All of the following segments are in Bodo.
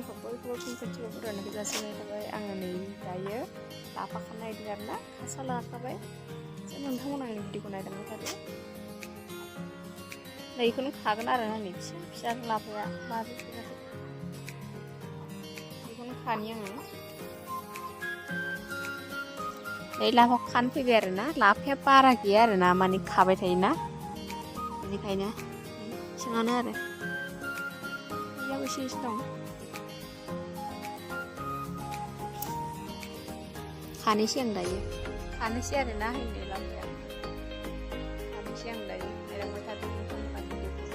आंखौ बयखौबो फिन खेबसेबाव बरायनायखौ जासिनाय थाबाय। आङो नै दायो लाफाखौ नायदों आरोना खासा लाखाबाय नोंथांमोना आंनि भिडिअखौ नायलांबाय थादो। बेखौनो खागोन आरो आंनि फिसा फिसा लाफाया मारै जाखो बेखौनो खानि आङो। नै लाफाखौ खानो फैबाय आरोना लाफाया बारा गैया आरोना माने खाबाय थायोना बेनिखायनो सिङानो आरो बेयाव एसे एसे दं। खानोसै आं दायो खानोसै आरोना हैनै लाफाया खानोसै आं दायो नायलांबाय थादो नोंथांमोना भिडिअखौ।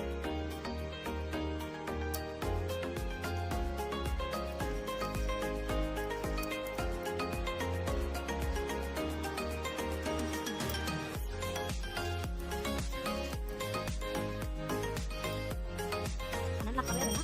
खानानै लाखाबाय आरोना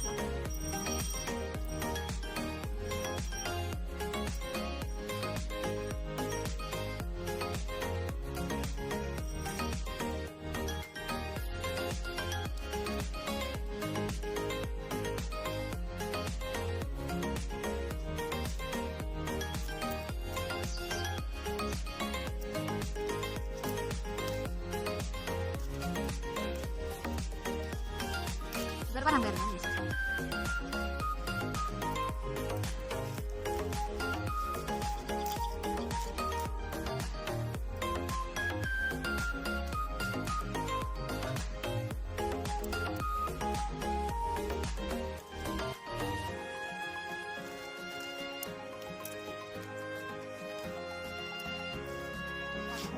barang barang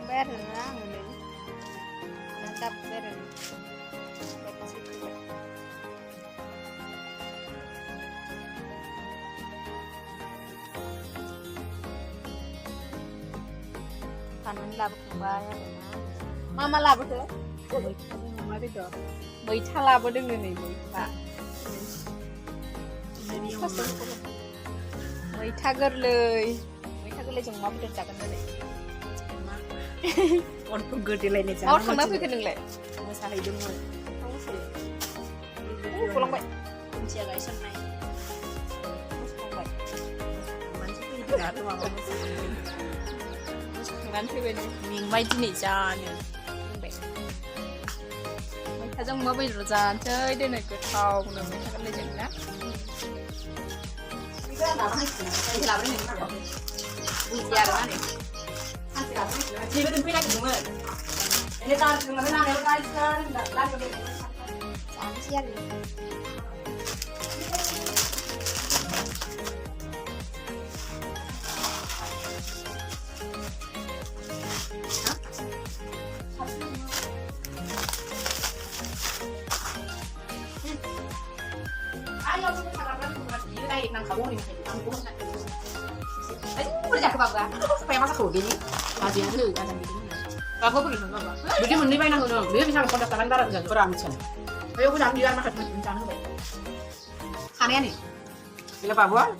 barang lah ini mantap barang. Kanan laboखांबाय आरोना मा लाबोखो अमा बेदर मैथा लाबोदों नै मैथा गोरलैजों अमा बेदर जागोन दिनै। अनखौ गोदोलायनाय जानो माव थांना फैखो नोंलाय? मोसाहैदोंमोन। गलांबाय खुन्थिया गायसननाय मोसाखांबाय मानसि फैदों आरो माबा मोसाहैदों मोसाखांनानै फैबाय नों मेंबाय दिनै जानो बुंबाय मैथाजों अमा बेदर जानोसै दिनै गोथावनो मैथा गोरलैजों ना बुजि आरोना नै जेबो दोनफै नागिरदोंमोन ini tarik dengan nang yang lain kan enggak lagi जानोसै आरो ayo kita sarapan ini kayak nang kamu nih kamu udah cakep apa supaya masak hobi nih masih ada kan gitu kamu pergi nggak apa jadi mending main nang dia bisa pendaftaran barat nggak kurang macam ayo aku jangan makan rencana apa aneh nih bila pak buat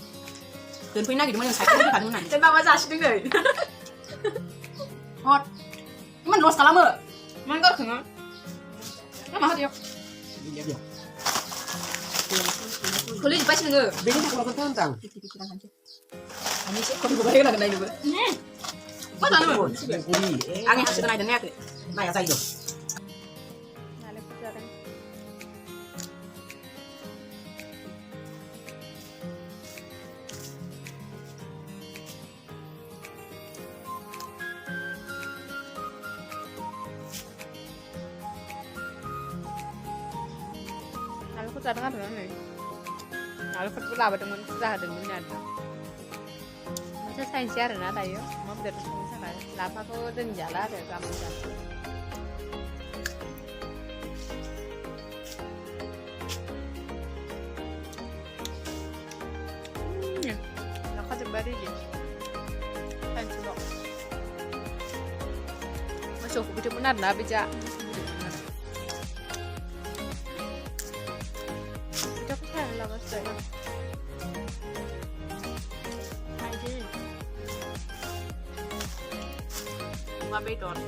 dan punya gitu mana saya ini kadang nanti coba masak sih deh hot cuman los kalau mau mana kau kenal mana hot yuk kulit pas nih nggak beli nak kalau tentang ini sih kau juga balik lagi naik dulu kau tahu nggak angin hasil naik dan naik naik saya itu aku cadangan dulu nih. Lalu aku labodoंमोन फुजा होदोंमोन आरो मोनसे साइन्स आरोना दायो अमा बेदर संनो थाखाय लाफाखौ दोनजाला आरो गाबोन जानो लाखाजोब्बाय रेडि साइन्सल' मोसौखौ बिदोंमोन आरोना बिजा Uma beidona.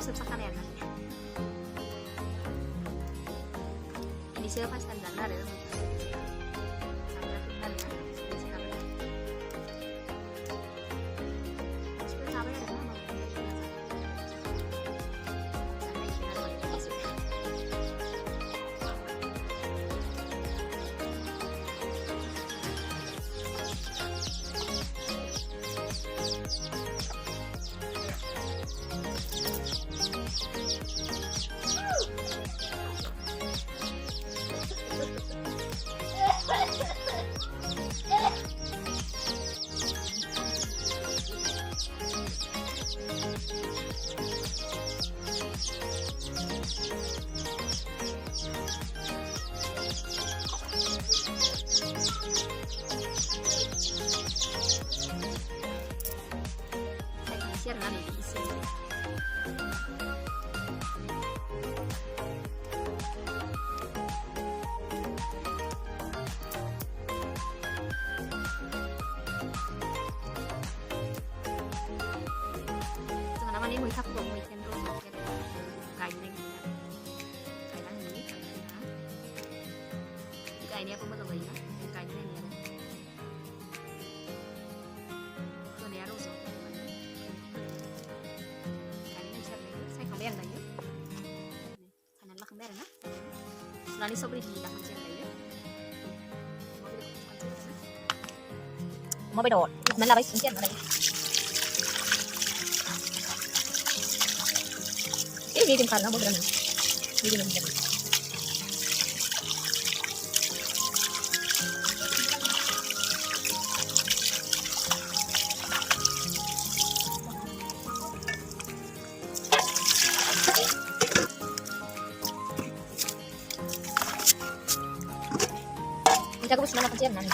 siap-siap sekalian nanti. Ini siapa standar ya? Share nanti di sini. Teman-teman ini mau thắp cùng mình trên rồi cành này cành đang nhí cành này không bao giờ bị nữa cành này nè cái này đâu rồi yang tadi, kanan lah kembar na. Selain sobri hilang macam ni. Mau bedot, mana lah macam mana? Ini tim karena mau berani. Ini macam. Kita harus nama kecil nanti.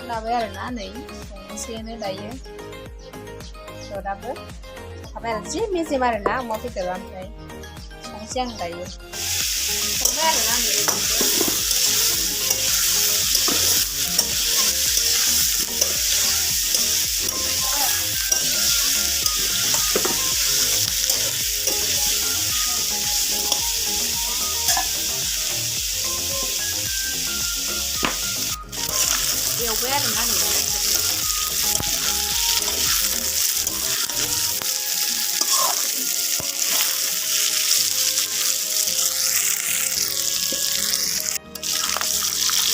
Là bây giờ là này xem ở đây rồi đáp đó bây giờ chỉ mình xem mà là một cái từ làm này không xem đây không biết là làm gì yêu quét rồi nó này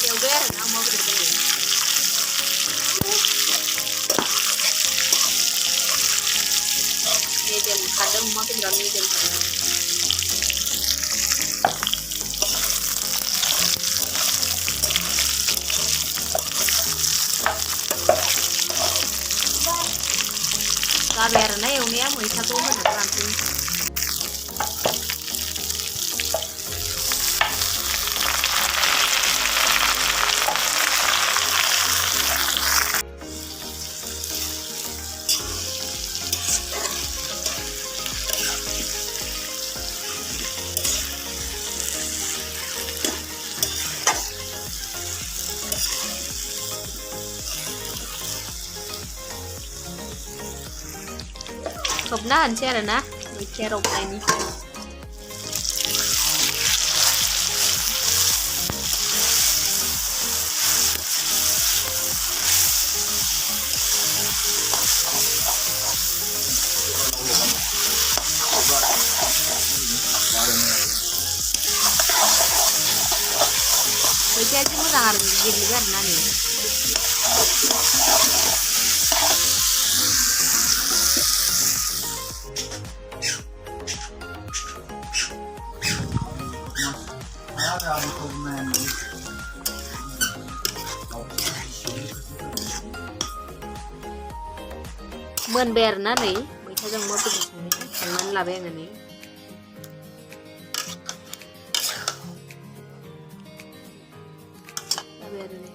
yêu quét rồi nó mua cái gì ini jam kadang mau ke dalam jam karena yang dia mau satu mana langsung Sop na share na share op ini Baca aja mau tangan gini kan nani मोनबाय आरोना नै मैथाजों अमा बेदर संनाया संनानै लाबाय आङो नै जाबाय आरो नै